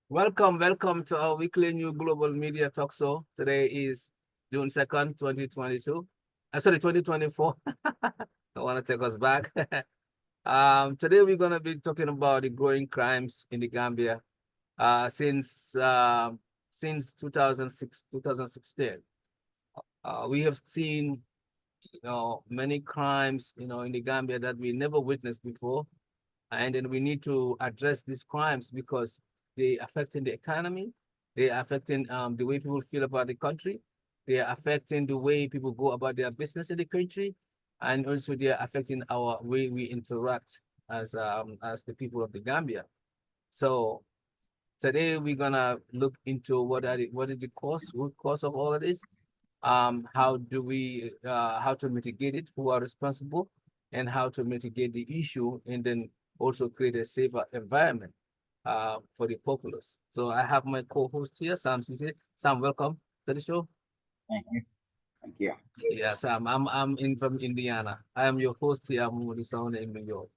Welcome to our weekly new global media talk show. Today is June 2nd, 2022. Sorry, 2024. I want to take us back. Today we're gonna be talking about the growing crimes in the Gambia since 2016. We have seen many crimes in the Gambia that we never witnessed before, and then we need to address these crimes because they affecting the economy, they are affecting the way people feel about the country, they are affecting the way people go about their business in the country, and also they are affecting our way we interact as the people of the Gambia. So today we're gonna look into what is the root cause of all of this, how to mitigate it, who are responsible, and how to mitigate the issue, and then also create a safer environment for the populace. So I have my co-host here, Sam Ceesay. Sam, welcome to the show. Thank you. Thank you. Yeah, Sam, I'm in from Indiana. I am your host here, Momodou Sawaneh in New York.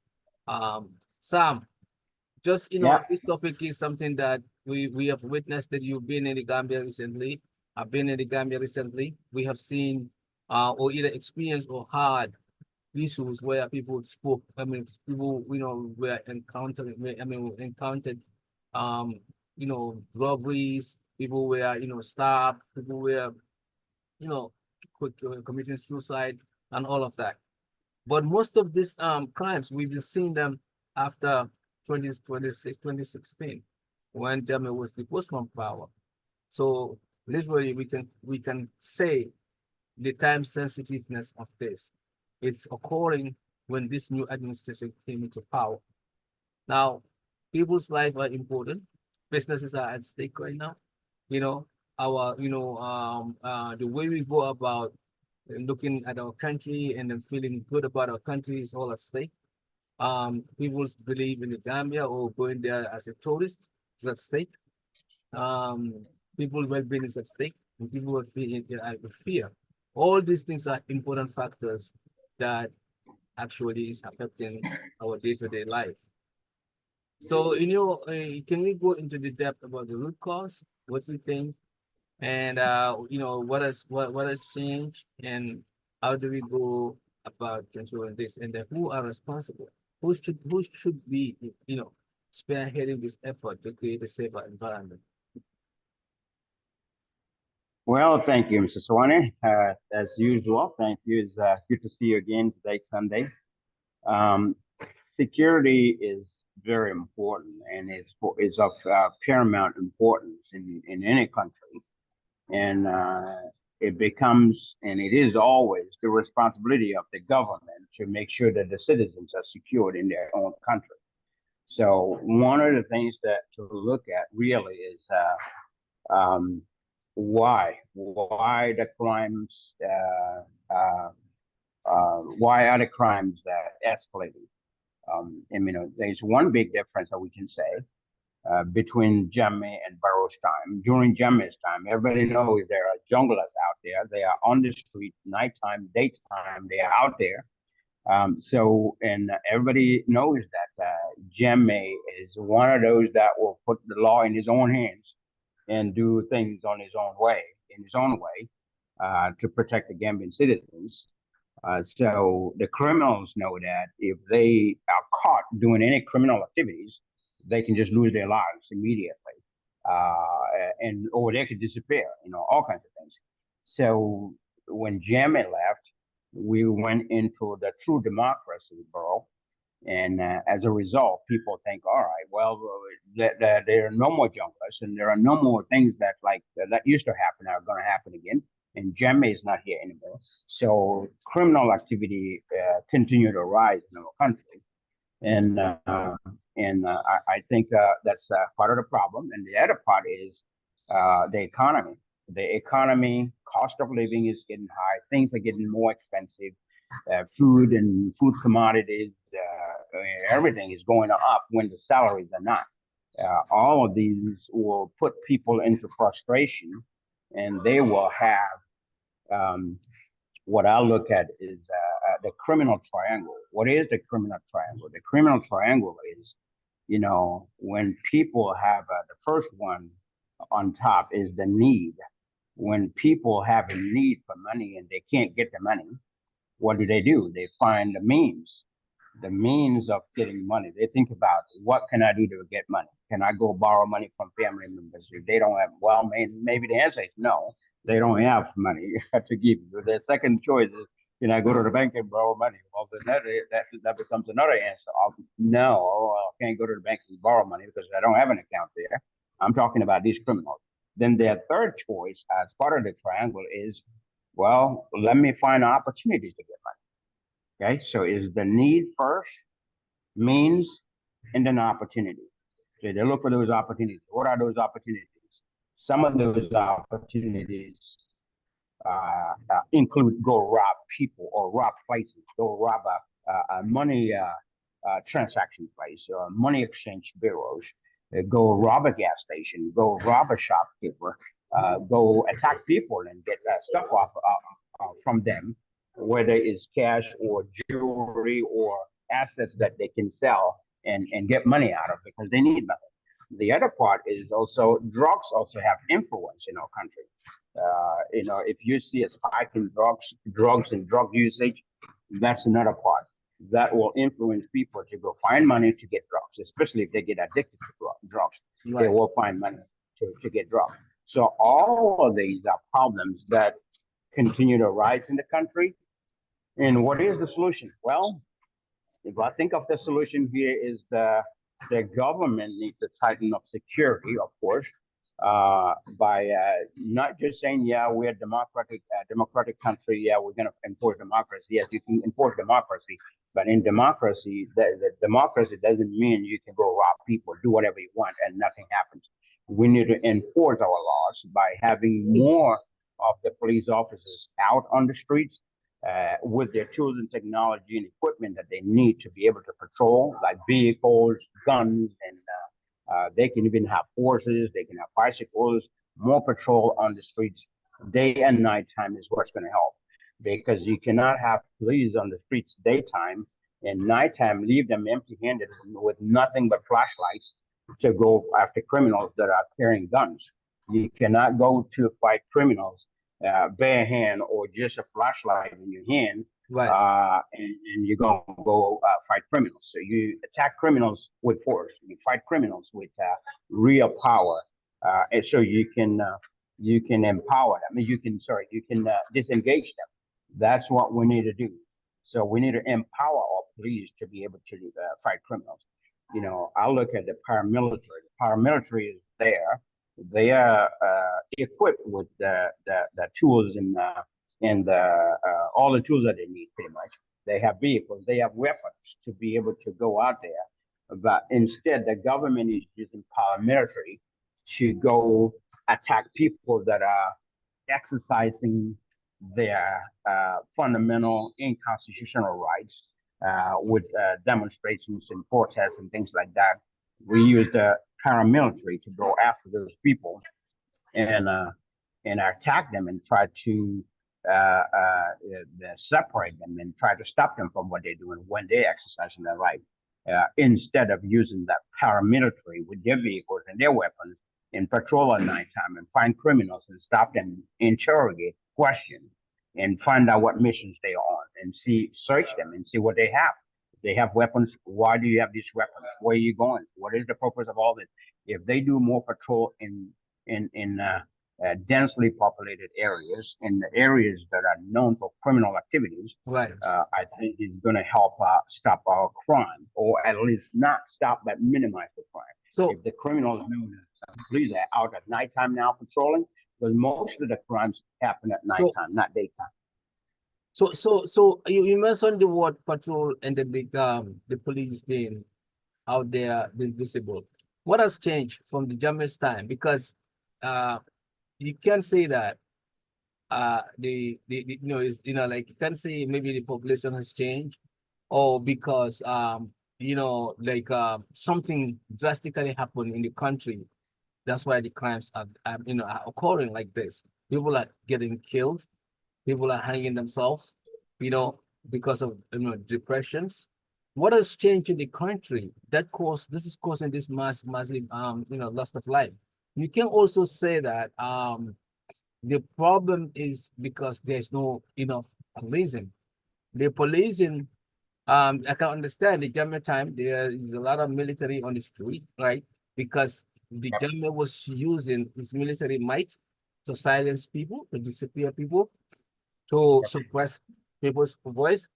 Sam, just Yeah. this topic is something that we have witnessed that you've been in the Gambia recently. I've been in the Gambia recently. We have seen or either experienced or heard issues where people spoke. I mean, people were encountering. I mean, encountered robberies. People were stabbed. People were you know committing suicide and all of that. But most of these crimes, we've been seeing them after 2016, when Drammeh was deposed from power. So literally, we can say the time sensitiveness of this. It's occurring when this new administration came into power. Now, people's lives are important. Businesses are at stake right now. You know, our, the way we go about looking at our country and then feeling good about our country is all at stake. People's belief in the Gambia or going there as a tourist is at stake. Um, People's well-being is at stake, and people will feel with fear. All these things are important factors that actually is affecting our day-to-day life. So, can we go into the depth about the root cause? What we think, and what has changed, and how do we go about controlling this, and then who are responsible? Who should be spearheading this effort to create a safer environment? Well, thank you, Mr. Sawaneh. As usual, thank you. It's good to see you again today, Sunday. Um, Security is very important and is of paramount importance in any country. And it becomes, and it is always, the responsibility of the government to make sure that the citizens are secured in their own country. So one of the things that to look at really is um, why the crimes, why are the crimes escalating? There's one big difference that we can say between Jammeh and Barrow's time. During Jammeh's time, everybody knows there are junglers out there. They are on the street, nighttime, daytime. They are out there. And everybody knows that Jammeh is one of those that will put the law in his own hands and do things on his own way, in his own way, to protect the Gambian citizens. So the criminals know that if they are caught doing any criminal activities, they can just lose their lives immediately, or they could disappear. All kinds of things. So when Jammeh left, we went into the true democracy, bro. And as a result, people think, all right, well, there are no more junglers and there are no more things that used to happen are going to happen again. And Jammeh is not here anymore. So criminal activity continue to rise in our country. And I think that's part of the problem. And the other part is the economy. The economy, cost of living is getting high. Things are getting more expensive. Food and food commodities, everything is going up when the salaries are not. All of these will put people into frustration, and they will have what I look at is the criminal triangle. What is the criminal triangle? The criminal triangle is You know, when people have the first one on top is the need. When people have a need for money and they can't get the money, what do? They find the means of getting money. They think about what can I do to get money? Can I go borrow money from family members? If they don't have, well, maybe the answer is no. They don't have money to give you. Their second choice is, can I go to the bank and borrow money? Well, then that becomes another answer. Of, no, I can't go to the bank and borrow money because I don't have an account there. I'm talking about these criminals. Then their third choice, as part of the triangle, is, well, let me find opportunities to get money. Okay, so is the need first, means, and then opportunity. So they look for those opportunities. What are those opportunities? Some of those opportunities include go rob people or rob places, go rob a money transaction place, money exchange bureaus, go rob a gas station, go rob a shopkeeper, go attack people and get stuff off from them, whether it's cash or jewelry or assets that they can sell and get money out of because they need money. The other part is also drugs also have influence in our country. You know, if you see a spike in drugs and drug usage, that's another part that will influence people to go find money to get drugs, especially if they get addicted to drugs. Right. They will find money to get drugs. So all of these are problems that continue to rise in the country. And what is the solution? Well, if I think of the solution here is the government needs to tighten up security, of course, by not just saying, yeah, we're a democratic country. Yeah, we're going to enforce democracy. Yes, you can enforce democracy, but in democracy, the democracy doesn't mean you can go rob people, do whatever you want, and nothing happens. We need to enforce our laws by having more of the police officers out on the streets with their tools and technology and equipment that they need to be able to patrol, like vehicles, guns, and they can even have horses, they can have bicycles, more patrol on the streets day and nighttime is what's going to help. Because you cannot have police on the streets daytime and nighttime, leave them empty-handed with nothing but flashlights to go after criminals that are carrying guns. You cannot go to fight criminals bare hand or just a flashlight in your hand, right? And you're gonna go fight criminals. So you attack criminals with force. You fight criminals with real power, and so you can empower them. You can disengage them. That's what we need to do. So we need to empower our police to be able to fight criminals. You know, I look at the paramilitary. The paramilitary is there. They are equipped with the tools and all the tools that they need, pretty much. They have vehicles, they have weapons to be able to go out there. But instead, the government is using paramilitary to go attack people that are exercising their fundamental and constitutional rights with demonstrations and protests and things like that. We use the paramilitary to go after those people and attack them and try to separate them and try to stop them from what they're doing when they're exercising their right. Instead of using that paramilitary with their vehicles and their weapons and patrol at nighttime and find criminals and stop them, interrogate, question, and find out what missions they are on and search them and see what they have. If they have weapons, why do you have these weapons? Where are you going? What is the purpose of all this? If they do more patrol in densely populated areas, in the areas that are known for criminal activities, right? I think it's going to help stop our crime, or at least not stop, but minimize the crime. So if the criminals know that police are out at nighttime now patrolling, because most of the crimes happen at nighttime, not daytime. So you mentioned the word patrol and the police being out there, being visible. What has changed from the Drammeh's time? Because you can say that the you know is like you can say maybe the population has changed, or because something drastically happened in the country. That's why the crimes are occurring like this. People are getting killed. People are hanging themselves, because of depressions, what has changed in the country that this is causing this massive loss of life. You can also say that the problem is because there's no enough policing. The policing, I can understand the Jammeh time, there is a lot of military on the street, right? Because the Jammeh was using his military might to silence people, to disappear people, to suppress people's voice,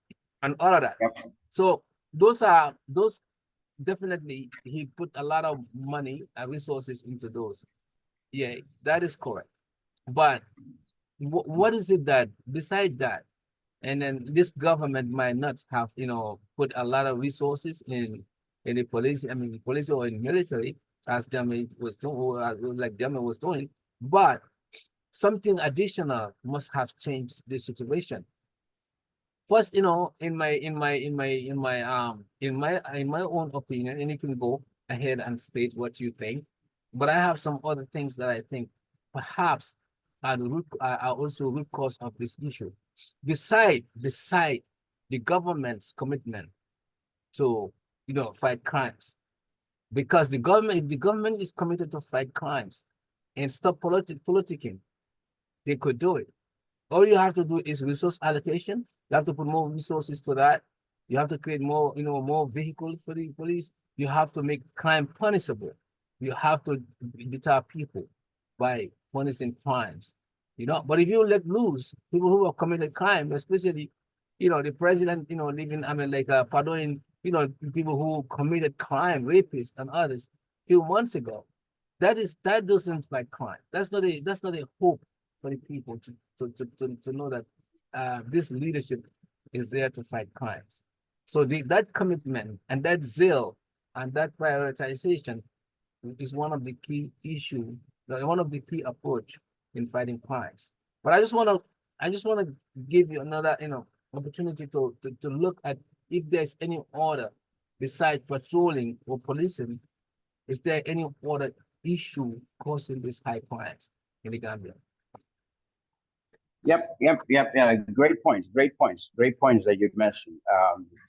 and all of that. So those definitely he put a lot of money and resources into those. Yeah, that is correct. But what is it that beside that, and then this government might not have put a lot of resources in the police, I mean the police or in military, as Jammeh was doing, or like Jammeh was doing, but something additional must have changed the situation. First, in my own opinion, and you can go ahead and state what you think, but I have some other things that I think perhaps are also root cause of this issue. Beside the government's commitment to fight crimes, because if the government is committed to fight crimes and stop politicking, they could do it. All you have to do is resource allocation. You have to put more resources to that. You have to create more vehicles for the police. You have to make crime punishable. You have to deter people by punishing crimes. But if you let loose people who have committed crime, especially, the president, living, I mean, like pardoning, people who committed crime, rapists and others, a few months ago, that doesn't fight crime. That's not a hope for the people to know that this leadership is there to fight crimes. So that commitment and that zeal and that prioritization is one of the key issue, one of the key approach in fighting crimes. But I just want to give you another opportunity to look at if there's any order besides patrolling or policing. Is there any other issue causing these high crimes in the Gambia? Yeah. Great points that you've mentioned.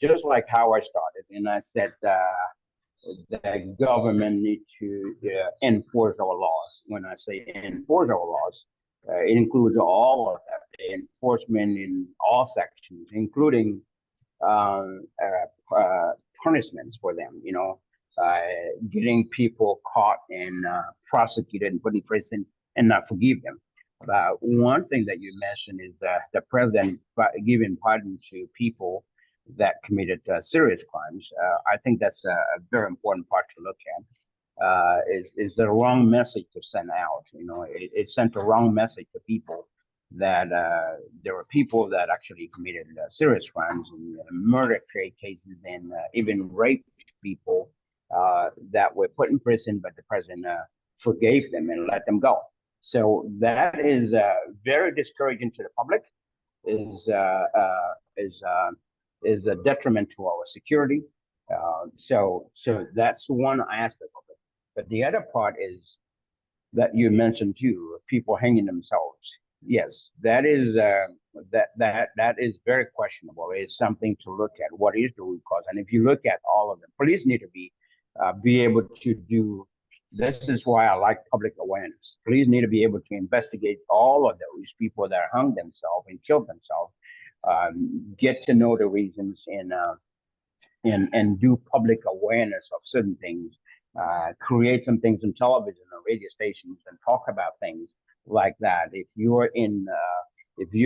Just like how I started, and I said the government need to enforce our laws. When I say enforce our laws, it includes all of that, the enforcement in all sections, including punishments for them. Getting people caught and prosecuted and put in prison and not forgive them. One thing that you mentioned is the president giving pardon to people that committed serious crimes. I think that's a very important part to look at. Is the wrong message to send out? It sent the wrong message to people that there were people that actually committed serious crimes and murder cases and even raped people that were put in prison, but the president forgave them and let them go. So that is very discouraging to the public. Is is a detriment to our security. So that's one aspect of it. But the other part is that you mentioned too, people hanging themselves. Yes, that is that is very questionable. It's something to look at. What is the root cause? And if you look at all of them, police need to be able to do. This is why I like public awareness. Police need to be able to investigate all of those people that hung themselves and killed themselves. Get to know the reasons and do public awareness of certain things. Create some things on television or radio stations and talk about things like that. If you're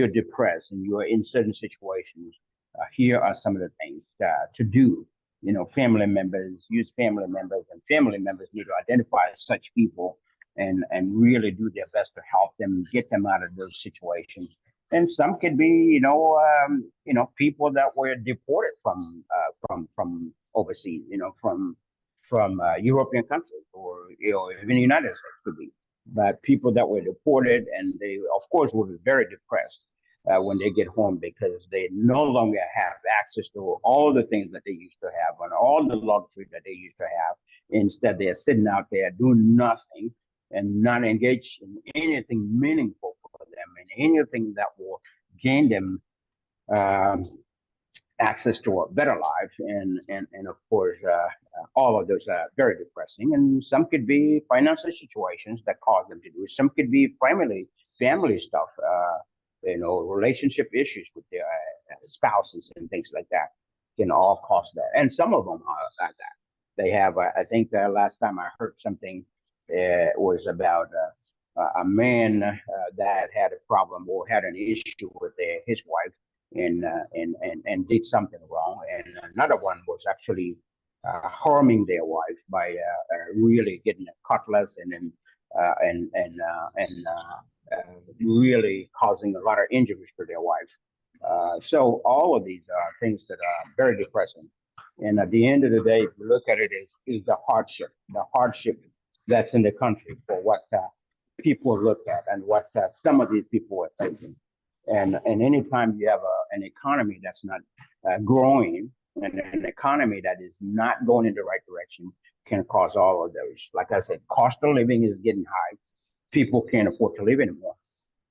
depressed and you're in certain situations, here are some of the things to do. Family members, use family members, and family members need to identify such people and really do their best to help them get them out of those situations. And some could be, people that were deported from overseas, from European countries or even the United States could be, but people that were deported and they, of course, will be very depressed when they get home because they no longer have access to all the things that they used to have and all the luxury that they used to have. Instead, they're sitting out there doing nothing and not engaged in anything meaningful for them and anything that will gain them access to a better life, and of course, all of those are very depressing. And some could be financial situations that cause them to do it. Some could be family stuff, relationship issues with their spouses and things like that can all cause that. And some of them are like that. They have, I think, last time I heard something was about a man that had a problem or had an issue with his wife and did something wrong, and another one was actually harming their wife by really getting a cutlass and really causing a lot of injuries to their wife. So all of these are things that are very depressing. And at the end of the day, if you look at it, is the hardship that's in the country for what people look at and what some of these people are facing. And anytime you have an economy that's not growing and an economy that is not going in the right direction can cause all of those. Like I said, cost of living is getting high. People can't afford to live anymore.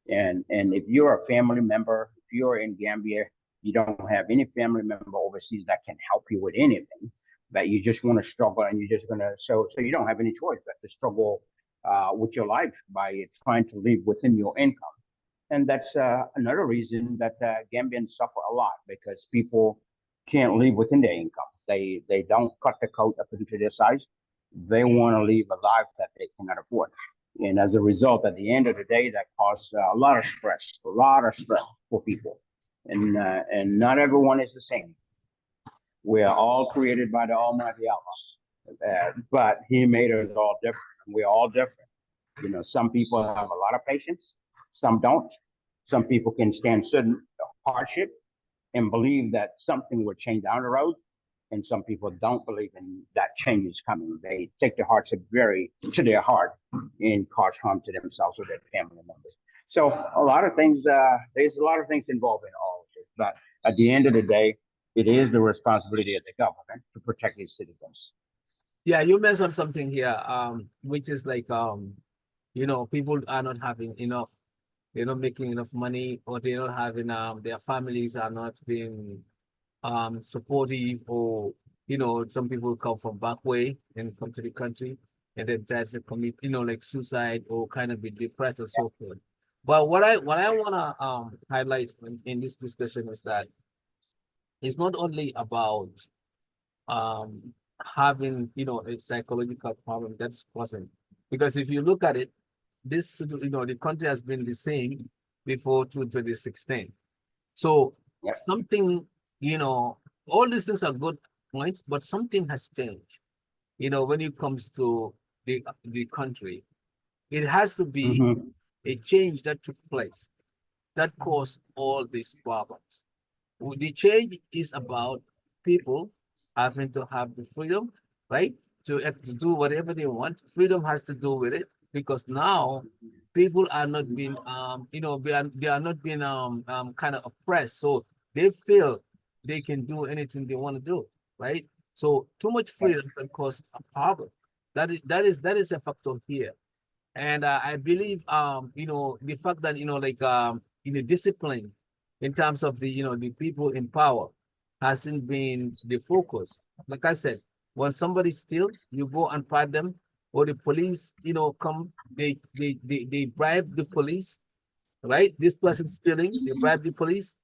And if you're a family member, if you're in Gambia, you don't have any family member overseas that can help you with anything, that you just want to struggle and you're just gonna so you don't have any choice but to struggle with your life by trying to live within your income. And that's another reason that Gambians suffer a lot because people can't live within their income. They don't cut the coat up into their size. They want to live a life that they cannot afford. And as a result, at the end of the day, that causes a lot of stress for people. And not everyone is the same. We are all created by the Almighty Allah, but He made us all different. We're all different. Some people have a lot of patience, some don't. Some people can stand certain hardship and believe that something will change down the road. And some people don't believe in that change is coming. They take the hardship very to their heart and cause harm to themselves or their family members. So a lot of things, there's a lot of things involved in all of this. But at the end of the day, it is the responsibility of the government to protect its citizens. Yeah, you mentioned something here, which is like, people are not having enough, they're not making enough money, or they're not having, their families are not being supportive, or, some people come from back way and come to the country and then try to commit, like suicide or kind of be depressed and so forth. But what I wanna highlight in this discussion is that it's not only about having a psychological problem that's causing, because if you look at it, this the country has been the same before 2016. So Yes. something, all these things are good points, but something has changed. When it comes to the country, it has to be Mhm. a change that took place that caused all these problems. The change is about people having to have the freedom, right? To do whatever they want. Freedom has to do with it because now people are not being they are not being kind of oppressed. So they feel they can do anything they want to do, right? So too much freedom can cause a problem. That is a factor here. And I believe, the fact that, discipline in terms of the people in power hasn't been the focus. Like I said, when somebody steals, you go and fight them, or the police, come, they bribe the police, right? This person stealing, they bribe the police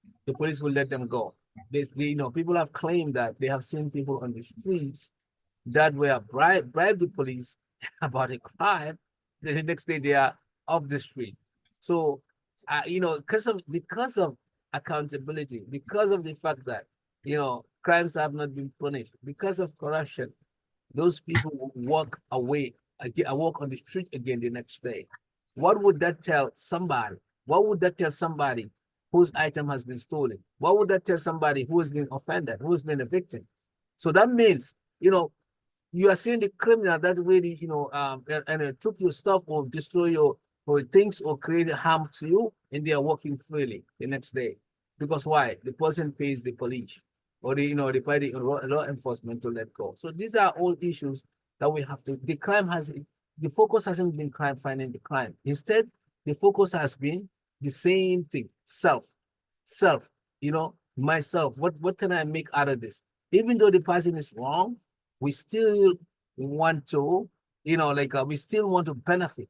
will let them go. People have claimed that they have seen people on the streets that were bribe the police about a crime, then the next day they are off the street. So, because of accountability, because of the fact that crimes have not been punished, because of corruption, those people will walk away, walk on the street again the next day. What would that tell somebody? What would that tell somebody whose item has been stolen? What would that tell somebody who has been offended, who has been a victim? So that means, you are seeing the criminal that really, and took your stuff or destroy your or things or create harm to you, and they are walking freely the next day. Because why? The person pays the police or they pay the law enforcement to let go. So these are all issues that we have to. The focus hasn't been crime finding the crime. Instead, the focus has been the same thing: self. myself, what can I make out of this? Even though the person is wrong, we still want to, we still want to benefit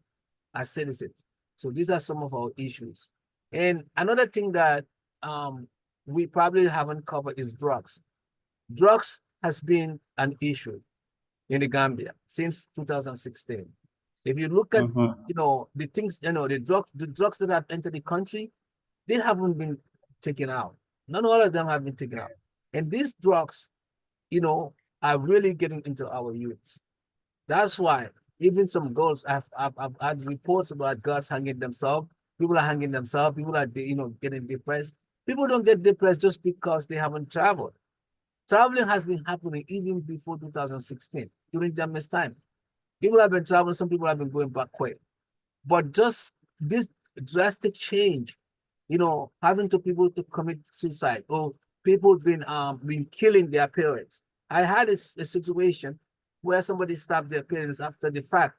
as citizens. So these are some of our issues. And another thing that we probably haven't covered is drugs. Drugs has been an issue in the Gambia since 2016. If you look at, the things, the drugs that have entered the country, they haven't been taken out. Not all of them have been taken out. And these drugs, are really getting into our youths. That's why even some girls, I've had reports about girls hanging themselves. People are hanging themselves. People are, getting depressed. People don't get depressed just because they haven't traveled. Traveling has been happening even before 2016, during Jammeh's time. People have been traveling, some people have been going back quick. But just this drastic change, having to people to commit suicide or people been killing their parents. I had a situation where somebody stabbed their parents after the fact.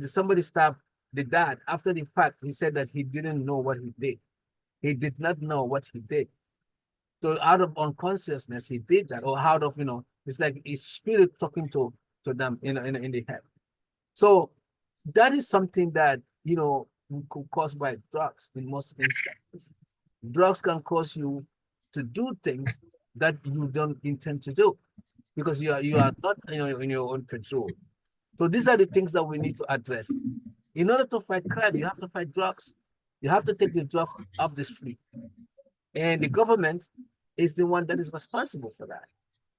Somebody stabbed the dad after the fact. He said that he didn't know what he did. He did not know what he did. So out of unconsciousness, he did that, or out of, it's like his spirit talking to them, in the head. So that is something that, could cause by drugs in most instances. Drugs can cause you to do things that you don't intend to do because you are not, in your own control. So these are the things that we need to address. In order to fight crime, you have to fight drugs. You have to take the drugs off the street. And the government is the one that is responsible for that.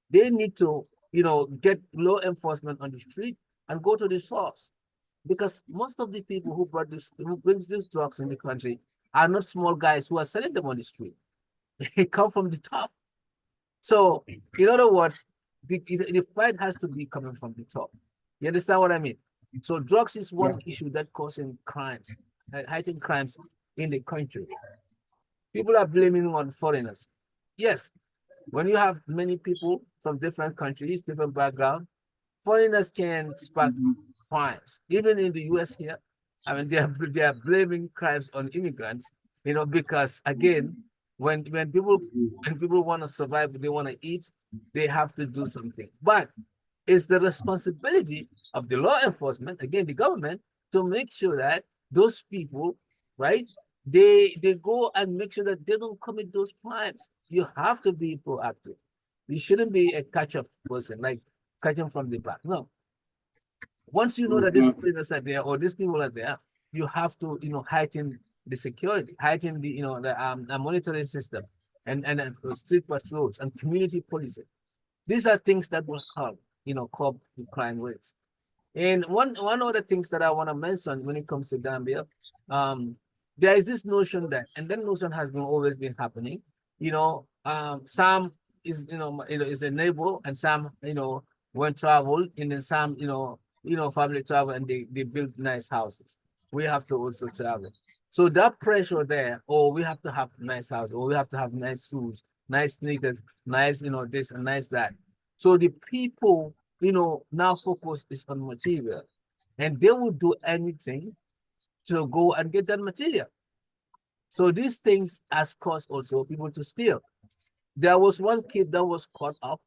They need to, get law enforcement on the street and go to the source. Because most of the people who brings these drugs in the country are not small guys who are selling them on the street. They come from the top. So, in other words, the fight has to be coming from the top. You understand what I mean? So drugs is one issue that causing crimes, heightened crimes in the country. People are blaming on foreigners. Yes, when you have many people from different countries, different backgrounds, foreigners can spark crimes. Even in the US here, I mean, they are blaming crimes on immigrants, because again, when people want to survive, they want to eat, they have to do something. But it's the responsibility of the law enforcement, again, the government, to make sure that those people, right, they go and make sure that they don't commit those crimes. You have to be proactive. You shouldn't be a catch-up person, like catching from the back. No. Once you know that these foreigners are there or these people are there, you have to, heighten the security, heighten the, the monitoring system and street patrols and community policing. These are things that will help, curb the crime rates. And one other things that I want to mention when it comes to Gambia, there is this notion that, and that notion has always been happening. Some is is a neighbor, and some went travel, and then some family travel, and they build nice houses. We have to also travel. So that pressure there, or we have to have nice house, or we have to have nice shoes, nice sneakers, nice this and nice that. So the people now focus is on material, and they will do anything to go and get that material. So these things has caused also people to steal. There was one kid that was caught up,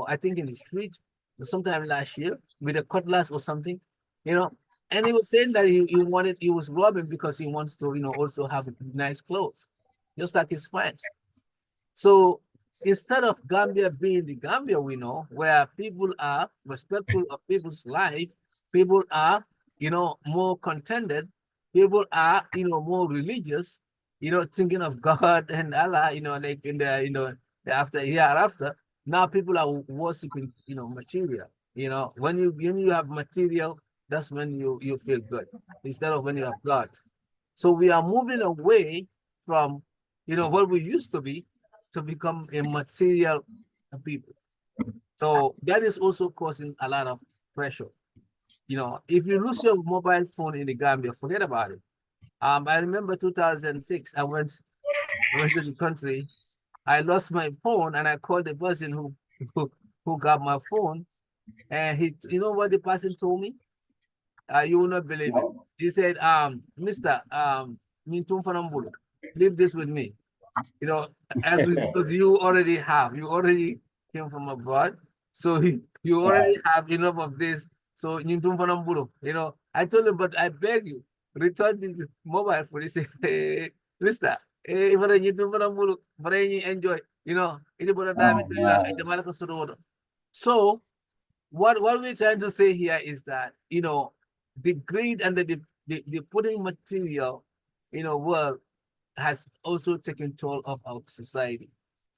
I think in the street sometime last year with a cutlass or something, and he was saying that he was robbing because he wants to, also have nice clothes, just like his friends. So instead of Gambia being the Gambia we know, where people are respectful of people's life, people are, more contented, people are, more religious, thinking of God and Allah, like in the, hereafter. Now people are worshiping, material. When you have material, that's when you feel good instead of when you have God. So we are moving away from, what we used to be, to become a material people. So that is also causing a lot of pressure. If you lose your mobile phone in the Gambia, forget about it. I remember 2006, I went to the country. I lost my phone and I called the person who got my phone. And you know what the person told me? You will not believe it. He said, Mr. Mintum Fanambulu, leave this with me. You know, because you already came from abroad, so you Yeah, already have enough of this. So you don't want to, you know. I told him, but I beg you, return the mobile phone. He said, hey, Mister, hey, if you don't want to enjoy, you know, it's about oh my, that. So what we're trying to say here is that, you know, the greed and the putting material, you know, world has also taken toll of our society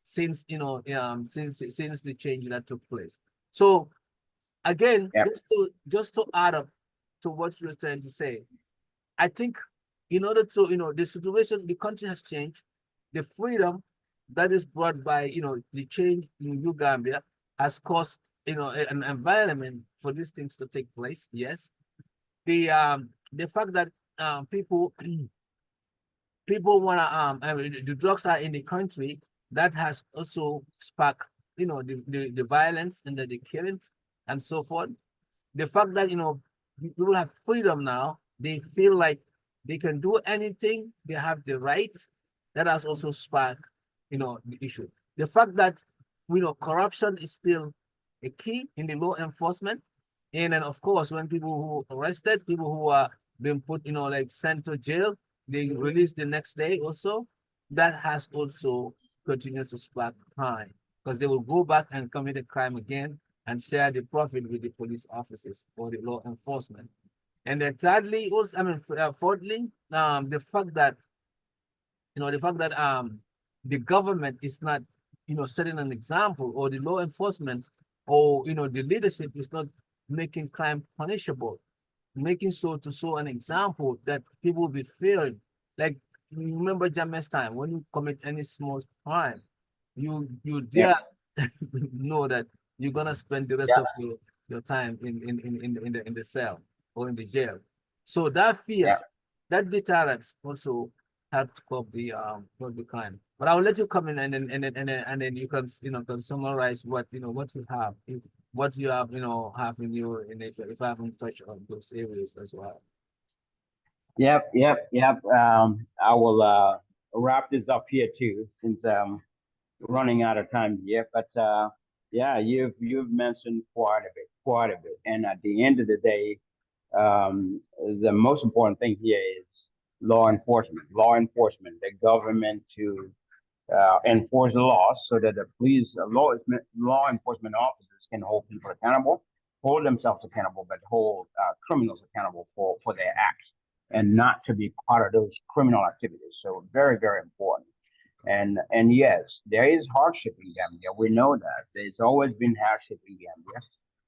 since, you know, since the change that took place. So again, yeah, just to add up to what you're trying to say, I think in order to, you know, the situation, the country has changed, the freedom that is brought by, you know, the change in Uganda has caused, you know, an environment for these things to take place. Yes, the fact that people people want to I mean, the drugs are in the country, that has also sparked, you know, the violence and the killings and so forth. The fact that, you know, people have freedom now, they feel like they can do anything, they have the rights, that has also sparked, you know, the issue. The fact that, you know, corruption is still a key in the law enforcement. And then of course, when people who arrested, people who are being put, you know, like sent to jail, they release the next day or so, that has also continued to spark crime, because they will go back and commit a crime again and share the profit with the police officers or the law enforcement. And then thirdly, also, fourthly, the fact that, you know, the fact that the government is not, you know, setting an example, or the law enforcement, or, you know, the leadership is not making crime punishable, making so to show an example that people will be fearing. Like, remember Jammeh's time, when you commit any small crime, you yeah, dare know that you're gonna spend the rest yeah, of your time in the cell or in the jail. So that fear, yeah. that deterrence also helped curb the crime. But I'll let you come in, and then you can, you know, can summarize what, you know, what you have, what you have, you know, have in your, in if I haven't touched on those areas as well. Yep, yep, yep. I will wrap this up here too, since running out of time here. But yeah, you've mentioned quite a bit. And at the end of the day, the most important thing here is law enforcement. Law enforcement, the government to enforce the laws so that the police, law enforcement officers can hold people accountable, hold themselves accountable, but hold criminals accountable for their acts, and not to be part of those criminal activities. So very, very important. And yes, there is hardship in Gambia. We know that there's always been hardship in Gambia.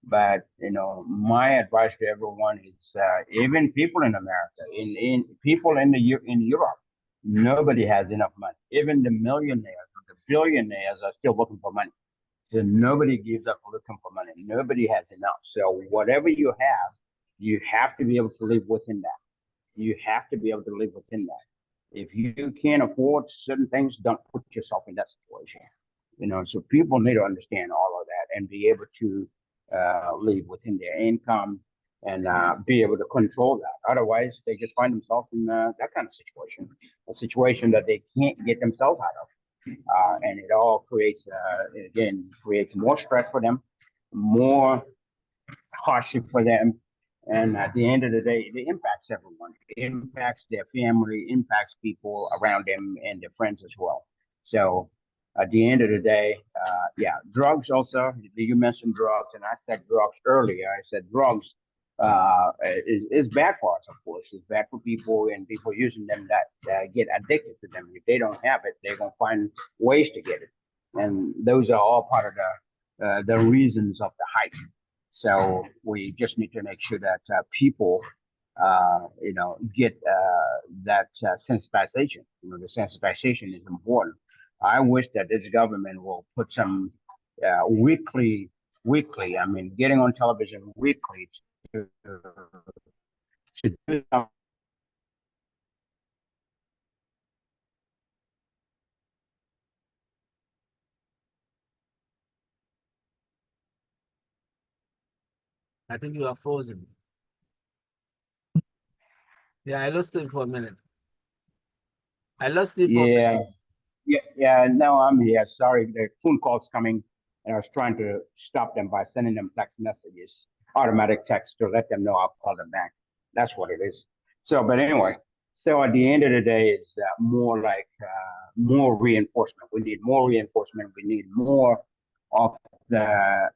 But you know, my advice to everyone is even people in America, in people in Europe, nobody has enough money. Even the millionaires, the billionaires are still looking for money. So nobody gives up looking for money. Nobody has enough. So whatever you have to be able to live within that. You have to be able to live within that. If you can't afford certain things, don't put yourself in that situation. You know, so people need to understand all of that and be able to live within their income and be able to control that. Otherwise, they just find themselves in that kind of situation, a situation that they can't get themselves out of. And it all creates, again, creates more stress for them, more hardship for them. And at the end of the day, it impacts everyone. It impacts their family, impacts people around them and their friends as well. So at the end of the day, yeah, drugs also. You mentioned drugs, and I said drugs earlier. I said drugs is bad for us, of course. It's bad for people and people using them that get addicted to them. If they don't have it, they're gonna find ways to get it, and those are all part of the reasons of the hype. So we just need to make sure that people, you know, get that sensitization. You know, the sensitization is important. I wish that this government will put some weekly. I mean, getting on television weekly to do something. I think you are frozen. Yeah, I lost it for a minute. I lost it for a Yeah, minute. Yeah, no, I'm here. Sorry, the phone calls coming, and I was trying to stop them by sending them text messages, automatic text to let them know I'll call them back. That's what it is. So, but anyway, so at the end of the day, it's more like more reinforcement. We need more reinforcement. We need more of the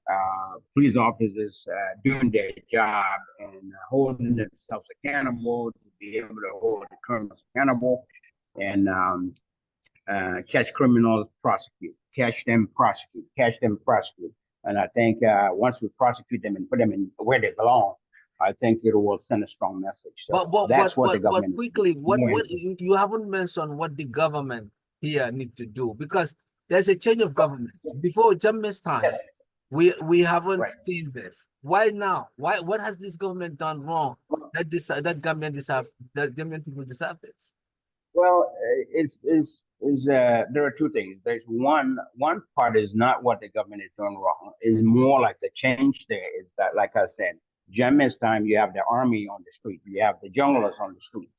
police officers doing their job and holding themselves accountable to be able to hold the criminals accountable and catch criminals, prosecute, catch them, prosecute, catch them, prosecute. And I think once we prosecute them and put them in where they belong, I think it will send a strong message. So that's what the But government quickly, doing. what you haven't mentioned what the government here need to do, because there's a change of government. Before Jammeh's time, Yes, we haven't right. seen this. Why now? Why what has this government done wrong that that Gambian deserve that Gambian people deserve this? Well, there are two things. There's one part is not what the government is doing wrong. Is more like the change there is that, like I said, Jammeh's time you have the army on the street, you have the junglers on the street.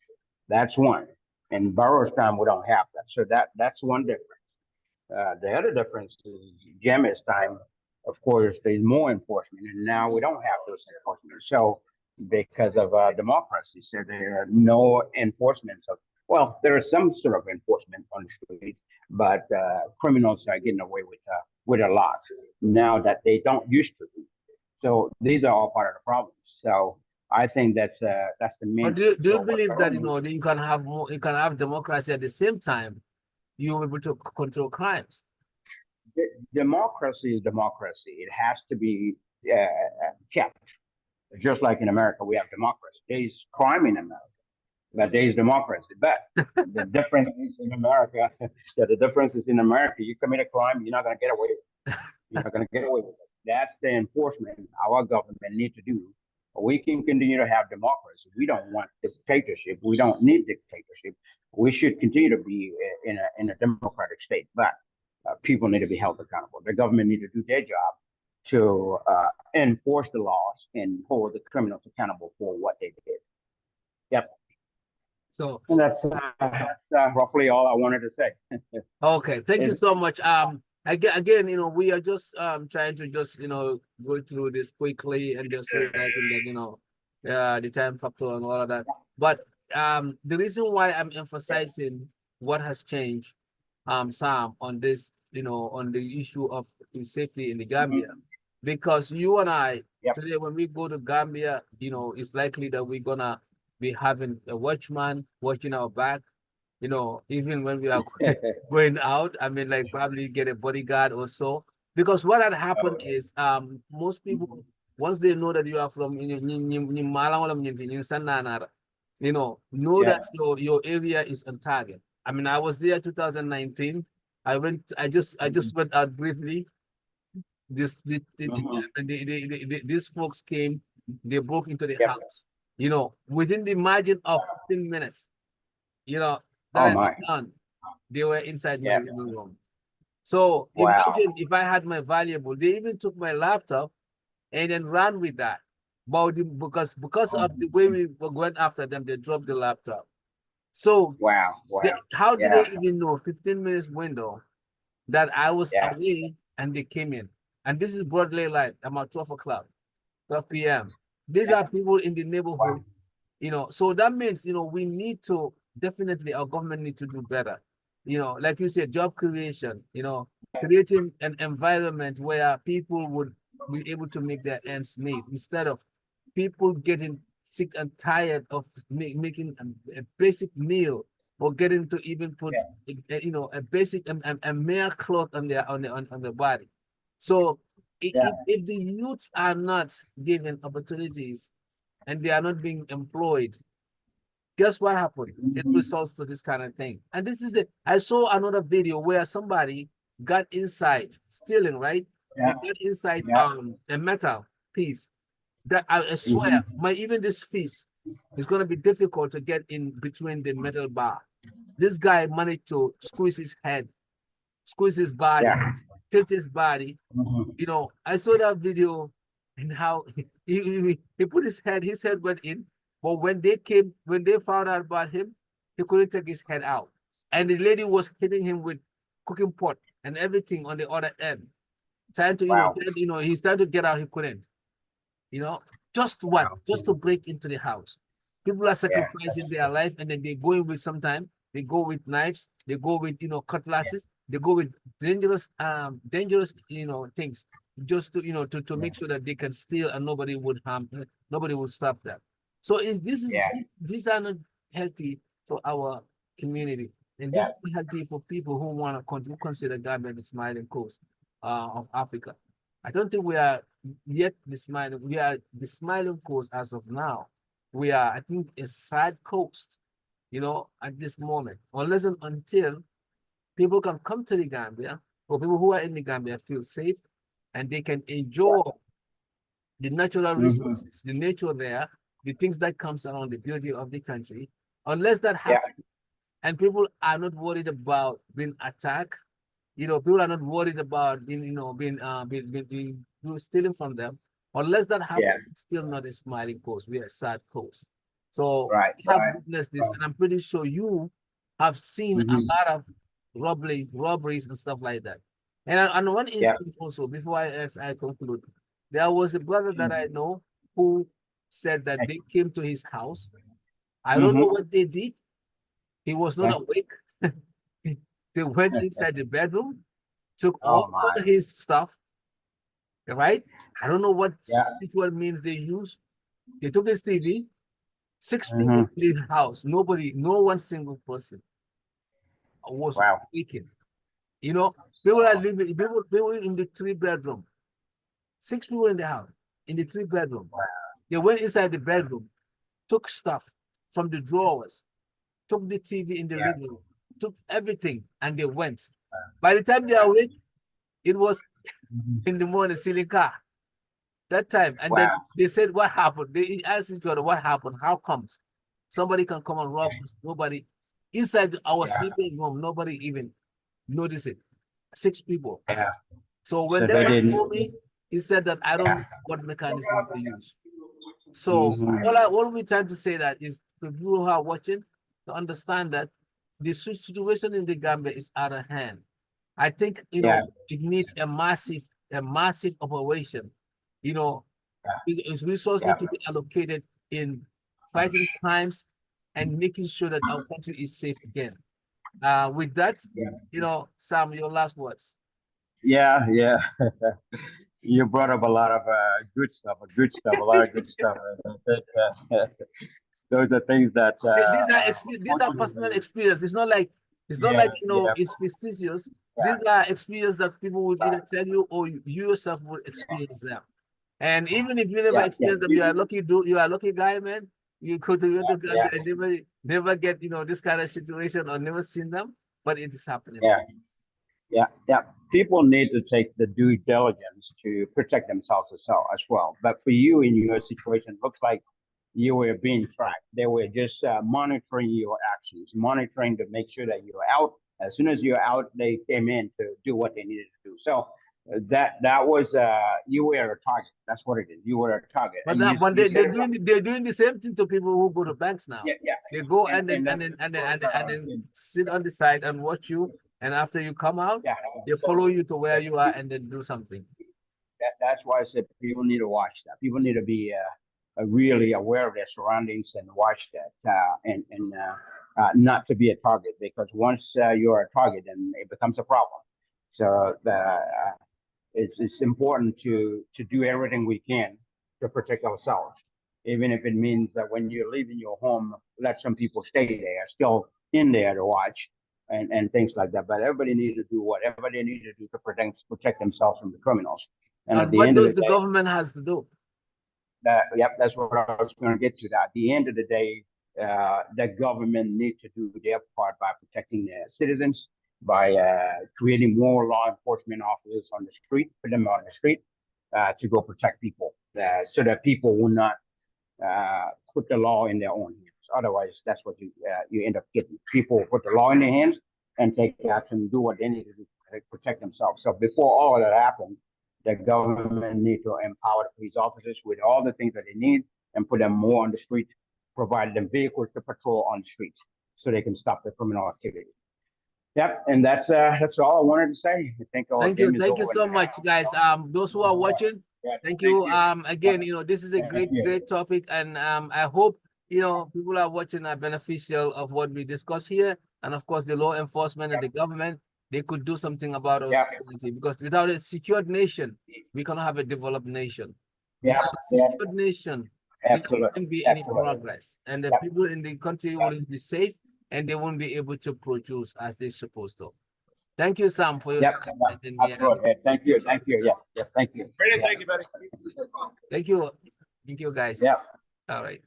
That's one. In Burroughs time we don't have that. So that's one difference. The other difference is Jammeh's time, of course, there's more enforcement, and now we don't have those enforcement. So because of democracy, so there are no enforcement of. Well, there is some sort of enforcement on the street, but criminals are getting away with a lot now that they don't used to be. So these are all part of the problem. So I think that's the But main thing. do you So what believe that government that you can have more, you can have democracy at the same time you're able to control crimes? democracy is democracy. It has to be kept. Just like in America, we have democracy. There's crime in America, but there's democracy. But the difference is in America, the difference is in America, you commit a crime, you're not going to get away with it. You're not going to get away with it. That's the enforcement our government need to do. We can continue to have democracy. We don't want dictatorship. We don't need dictatorship. We should continue to be in a democratic state. But people need to be held accountable. The government need to do their job to enforce the laws and hold the criminals accountable for what they did. Yep. So And that's roughly all I wanted to say. okay, thank you It's, so much. Again, we are just trying to just go through this quickly and just realizing that the time factor and all of that. But the reason why I'm emphasizing what has changed, Sam, on this, on the issue of safety in the Gambia, because you and I yep. today when we go to Gambia, it's likely that we're gonna be having a watchman watching our back, even when we are going out. I mean, like probably get a bodyguard or so. Because what had happened is most people, once they know that you are from know Yeah. that your area is on target. I mean, I was there 2019. I just went out briefly. These folks came, they broke into the Yep. house. Within the margin of 15 minutes, that Oh I was my. done, they were inside my Yeah. living room. So Wow. imagine if I had my valuable, they even took my laptop and then ran with that. But because of the way we were going after them, they dropped the laptop. So Wow. Wow. how did Yeah. they even know 15 minutes window that I was Yeah. away and they came in? And this is broad daylight, about 12 o'clock, 12 p.m. These are people in the Wow. neighborhood, so that means, we need to definitely, our government need to do better. Like you said, job creation, creating an environment where people would be able to make their ends meet instead of people getting sick and tired of making a basic meal or getting to even put, Yeah. a basic, a mere cloth on their body. So Yeah. if the youths are not given opportunities and they are not being employed, guess what happened? It results to this kind of thing. And this is it. I saw another video where somebody got inside, stealing, right? They Yeah. got inside Yeah. a metal piece that I swear, Mm-hmm. even this piece is gonna be difficult to get in between the metal bar. This guy managed to squeeze his head, squeeze his body, Yeah. tilt his body. Mm-hmm. I saw that video and how he put his head went in, but when they found out about him, he couldn't take his head out. And the lady was hitting him with cooking pot and everything on the other end, trying to, Wow. he's trying to get out, he couldn't. Just one, just to break into the house. People are sacrificing their life, and then they go in with sometimes they go with knives, they go with cutlasses, they go with dangerous things just to to make sure that they can steal and nobody would harm, nobody will stop them. So these are not healthy for our community, and this is healthy for people who want to consider Gambia the smiling coast of Africa. I don't think we are yet the smiling. We are the smiling coast as of now. We are, I think, a sad coast, at this moment, unless and until people can come to the Gambia, or people who are in the Gambia feel safe, and they can enjoy the natural resources, the nature there, the things that comes around the beauty of the country. Unless that happens, and people are not worried about being attacked, people are not worried about being stealing from them. Unless that happens, it's still not a smiling coast. We are a sad coast. So I have witnessed this, and I'm pretty sure you have seen a lot of robberies and stuff like that. And one instance also, before I conclude, there was a brother that I know who said that they came to his house. I don't know what they did. He was not awake. They went inside the bedroom, took all his stuff, right? I don't know what spiritual means they use. They took his TV, 6 people in the house, no one single person was waking. People are living, people in the 3-bedroom, 6 people in the house, in the 3-bedroom. They went inside the bedroom, took stuff from the drawers, took the TV in the living room, took everything, and they went. By the time they are awake, it was in the morning, selling car. That time, and then they said, "What happened?" They asked each other, "What happened? How comes somebody can come and rob us? Nobody inside our sleeping room. Nobody even noticed it. 6 people." So when they told me, he said that I don't know what mechanism they use. So all we're trying to say that is the people who are watching to understand that the situation in the Gambia is out of hand. I think it needs a massive operation. Its resources need to be allocated in fighting crimes and making sure that our country is safe again. With that, Sam, your last words. Yeah. You brought up a lot of good stuff, a lot of good stuff. Those are things that these are personal experience. It's not like it's fictitious. These are experiences that people would either tell you or you yourself would experience them. And even if you never experience them, you are a lucky guy, man. You go to and never get this kind of situation or never seen them, but it is happening. People need to take the due diligence to protect themselves as well. But for you, in your situation, it looks like you were being tracked. They were just monitoring your actions, monitoring to make sure that you're out. As soon as you're out, they came in to do what they needed to do. So that was you were a target. That's what it is. You were a target. But they're doing the same thing to people who go to banks now. They go and then sit on the side and watch you. And after you come out, they follow you to where you are and then do something. That's why I said people need to watch that. People need to be really aware of their surroundings and watch that and not to be a target, because once you're a target, then it becomes a problem. So it's important to do everything we can to protect ourselves, even if it means that when you're leaving your home, let some people stay there, still in there to watch. And things like that. But everybody needs to do whatever they need to do to protect themselves from the criminals. And at the end of the day, the government has to do? That's what I was going to get to. That at the end of the day, the government needs to do their part by protecting their citizens, by creating more law enforcement officers on the street, put them on the street to go protect people, so that people will not put the law in their own hands. Otherwise, that's what you end up getting. People put the law in their hands and take action and do what they need to do to protect themselves. So before all of that happens, the government needs to empower the police officers with all the things that they need and put them more on the street, provide them vehicles to patrol on the streets so they can stop the criminal activity. Yep, and that's all I wanted to say. I think our Thank you. game is Thank you over so now. much, guys. Those who are watching, Yeah, thank you. Again, Yeah. this is a Thank you. great topic, and I hope people are watching are beneficial of what we discuss here, and of course, the law enforcement and the government, they could do something about our Yeah. security, because without a secured nation, we cannot have a developed nation. Yeah, Without a yeah, secured nation, there absolutely, won't be any absolutely. progress, and the Yep. people in the country Yep. won't be safe, and they won't be able to produce as they're supposed to. Thank you, Sam, for your Yep, time. that's And, absolutely. Thank you, thank you. Yeah, yeah, thank you. Brandon, thank you, buddy. Thank you. Thank you, guys. Yeah. All right.